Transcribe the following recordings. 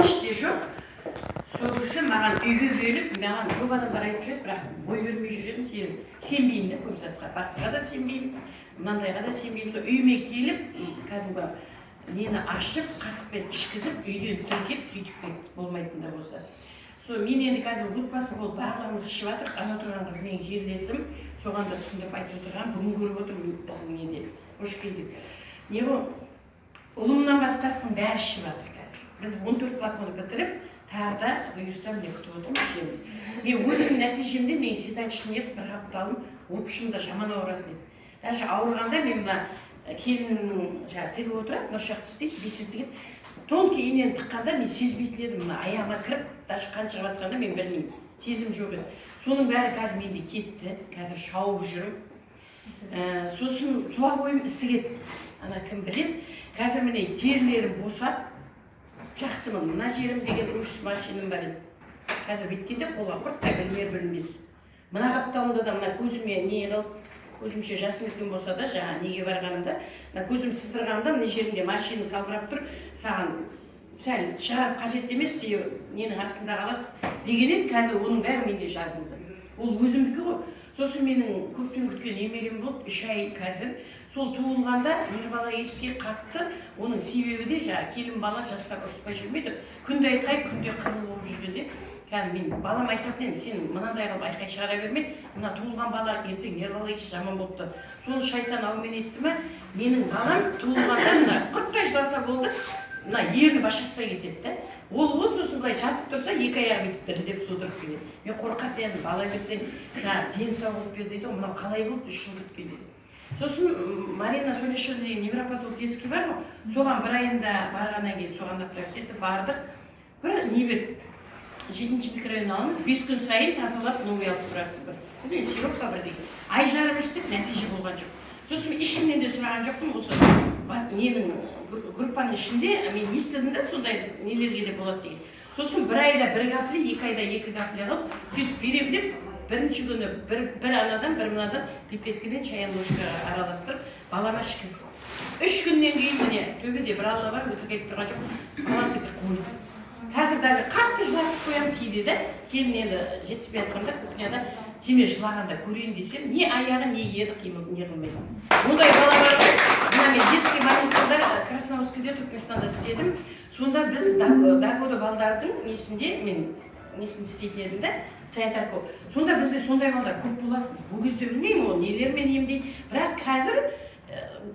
іште жоқ. Сол кісі маған үйге келіп, маған көп адамдар айтып жүреді, бірақ бой бермей жүремін, сенбеймін де көп затқа. Басқа да сенбеймін, мынандайға да сенбеймін. Сол үйіме келіп, кәдімгі нені ашып, қасықпен ішкізіп, үйден түркеп, сөйтіп кетті, болмайтын да болса. Сол мен енді қазір отбасы болып барлығымыз ішіп жатыр, ана тұрған қыз менің жерлесім, соған да түсіндіріп айтып отырған, бүгін көріп отырмын біздің неде. Қош келдік. Не бұл? Ұлымнан басқасының бәрі ішіп жатыр қазір. Біз 14 платоны бітіріп, тағы да бұйырсам деп күтіп отырмыз, ішеміз. Мен өзімнің нәтижемде мен седалищный нерв бір қапталым, опышымда жаман ауыратын еді. Даже ауырғанда мен мына келіннің тігіп отырады, нұршақты істейді, бесіздігін. Тонкий инені тыққанда мен сезбейтін едім, мына аяғыма кіріп, даже қан шығып жатқанда мен білмеймін, сезім жоқ еді. Соның бәрі қазір менде кетті, қазір шауып жүрім. Сосын тұла бойым ісігеді, ана кім біледі. Қазір міне терілерім босап, жақсымын, мына жерім деген үш машинам бар еді. Қазір беткенде қолға құрттай білмес. Мына қапталымда да мына көзіме не қылып, көзімше жасым өткен болса да, жаңа неге барғанымда, көзім сыздырғанда, мына жерінде машина салбырап тұр, саған сәл шығарып қажет емес, ненің астында қалады дегенен қазір оның бәрі менде жазылды. Ол өзімдікі ғой. Сосын менің көптен күткен немерем болды, 3 ай қазір. Сол туылғанда бір бала еске қатты, оның себебі де жаңа келін бала жастар ұрыспай жүрмейді. Күнде айқай, күнде қырыл болып жүргенде, мен балам айтатын едім, сен мынандай қылып айқай шығара берме, мына туылған бала ертең ер бала еш жаман болыпты. Соны шайтан аумен етті ме, менің балам туылғанда мына құрттай жыласа болды, мына ерні башатпай кетеді. Ол сосын былай жатып тұрса, 2 аяғы бүйтіп дірілдеп судырып келеді. Мен қорқатын едім, бала берсең, дені сау болып берді дейді, мынау қалай болды, 3 жыл күткен деді. Сосын Марина Төлешова деген невропатолог детский бар ғой, соған бір айында барғаннан кейін соған апарып бардық. Бір не бет 7-ші микрорайон аламыз, 5 күн сайын тазалап новый алып тұрасы бір. Сиропқа бір деген. Ай жарым іштік, нәтиже болған жоқ. Сосын ешкімнен де сұраған жоқпын, осы ненің группаның ішінде мен естідім де сондай нелерге де болады деген. Сосын бір айда 1 капле, 2 айда 2 капле қылып, сөйтіп берем деп, бірінші күні бір анадан, бір мынадан пипеткіден шаян ложкаға араластырып, балама ішкіздім. 3 күннен кейін міне, төбеде бір алла бар, өтіп кетіп тұрған жоқ, баламдікі қойды. Қазір даже қатты жылатып қоям кейде де, келін енді жетіспей жатқанда, кухняда теме жылағанда көрейін десем, не аяғы, не еді қимыл, не қылмайды. Ондай бала бар ғой, мына мен детский больницада Красноускіде Түркменстанда істедім. Сонда біз Дагода балдардың несінде, мен несін істейтін едім де, санитарко. Сонда бізде сондай балдар көп болады. Бұл кезде білмеймін, ол нелермен емдейді. Бірақ қазір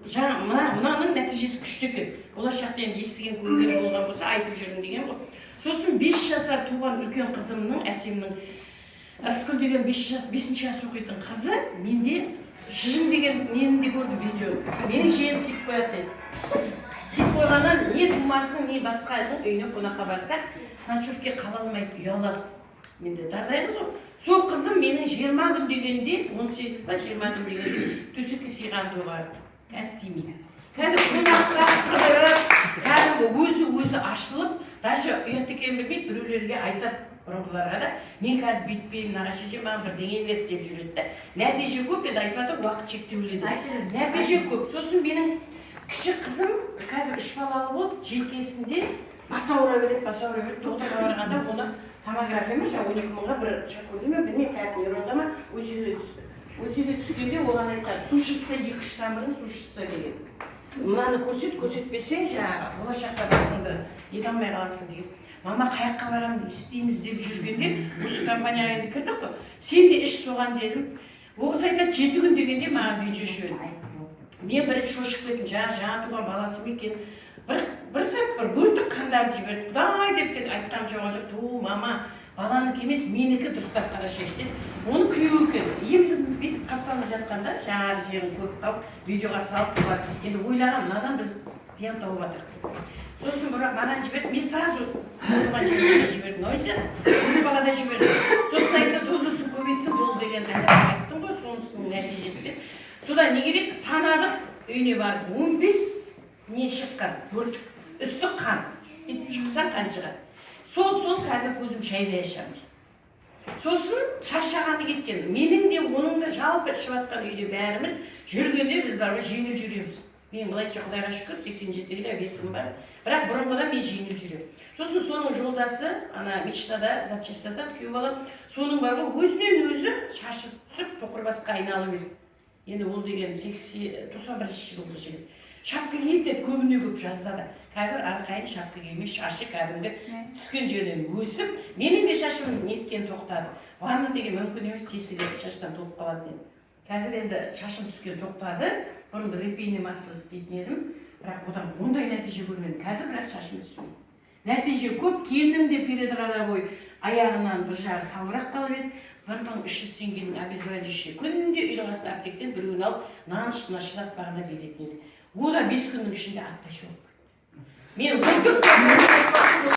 мынаның нәтижесі күшті екен. Болашақта енді естіген көрген болған болса, айтып жүрмін деген ғой. Сосын 5 жасар туған үлкен қызымның, әсемнің, Асткүл деген 5-ші класс оқитын қызы, менде жырым деген нені де көрді видео. Менің жием сөйтіп қоятын еді. Сөйтіп қойғаннан не тумасының, не басқаның үйіне қонаққа барсақ, с ночевке қала алмайды, ұялады. Менде дардай қыз ғой. Сол қызым менің 20 күн дегенде, 18 ба 20 күн дегенде төсекке сыйғанды оғарды. Қазір сыймейді. Қазір қонаққа қыдырып, кәдімгі өзі ашылып, даже ұят екенін білмейді, біреулерге айтады. Бұрынғыларға да, мен қазір бүйтпеймін, аға шешем маған бірдеңе берді деп жүреді. Нәтиже көп, енді айтып жатыр, уақыт шектеулі еді. Нәтиже көп. Сосын менің кіші қызым қазір 3 балалы болды, желкесінде баса ауыра береді. Доғдырға барғанда оны томография ма, 12 мыңға бір шақырды ма, білмеймін, тәп нейронда ма, өсеге түсті. Өсеге түскенде оған айтқан, су шықса 2-3 тамырын су шықса деген. Мынаны көрсетпесең, жаңағы болашақта басыңды ете алмай қаласың деген. Мама қаяққа барамын істейміз деп жүргенде, осы компанияға енді кірдік қой. Сен де іш соған дедім. Оғыз айтады, 7 күн дегенде маған видео жіберді. Мен бірінші шошып кеттім, жаңа туған баласы екен. Бір сәт бір бөлтік қандарды жіберді. Құдай деп айтқам жоқ, мама, баланыкі емес, менікі дұрыстап қара шешті. Оны күйеуі екен. Емізіп бүйтіп қапталып жатқанда, жаңағы жерін көріп қалып, видеоға салып бар. Енді ойлаған, мынадан біз зиян тауып жатырмыз. Сосын маған жіберді, мен сразу оған жібердім, ойсен, бір балада жібердім. Сосын айтты, дозасын көбейтсін бұл деген айттым ғой, сонысының нәтижесі деп. Содан не керек, санадық үйіне барып, 15 не шыққан, бөртік, үсті қан, шықса қан шығады. Сол қазір көзім шайдай ашамыз. Сосын шаршағаны кеткен, менің де, оның да жалпы ішіп атқан үйде бәріміз жүргенде біз бар ғой, жеңіл жүреміз. Мен былайша Құдайға шүкір 87-ге весім бар. Бірақ бұрынғыда мен жеңіл жүрем. Сосын соның жолдасы, ана мечтада запчасть сатады күйеу балам. Соның бар ғой, өзінен өзі шашы түсіп, тоқырбасқа айналып еді. Енді ол деген 91 жылғы жігіт. Шапка киіп те көбіне көп жазда да. Қазір арқайын шапка киемей, шашы кәдімгі түскен жерден өсіп, менің де шашым неткен тоқтады. Ванна деген мүмкін емес, тесігі шаштан толып қалады деді. Қазір енді шашым түскен тоқтады. Бұрында репейный масло істейтін едім, бірақ одан ондай нәтиже көрмедім. Қазір бірақ шашым түспейді. Нәтиже көп, келінім де передырада бой аяғынан бір жағы салбырақ қалып еді. 1300 теңгенің обезболивающий күнде үйдің қасында аптектен біреуін алып, нанышына шыдатпағанда беретін еді. О да 5 күннің ішінде аттай жоқ. Мен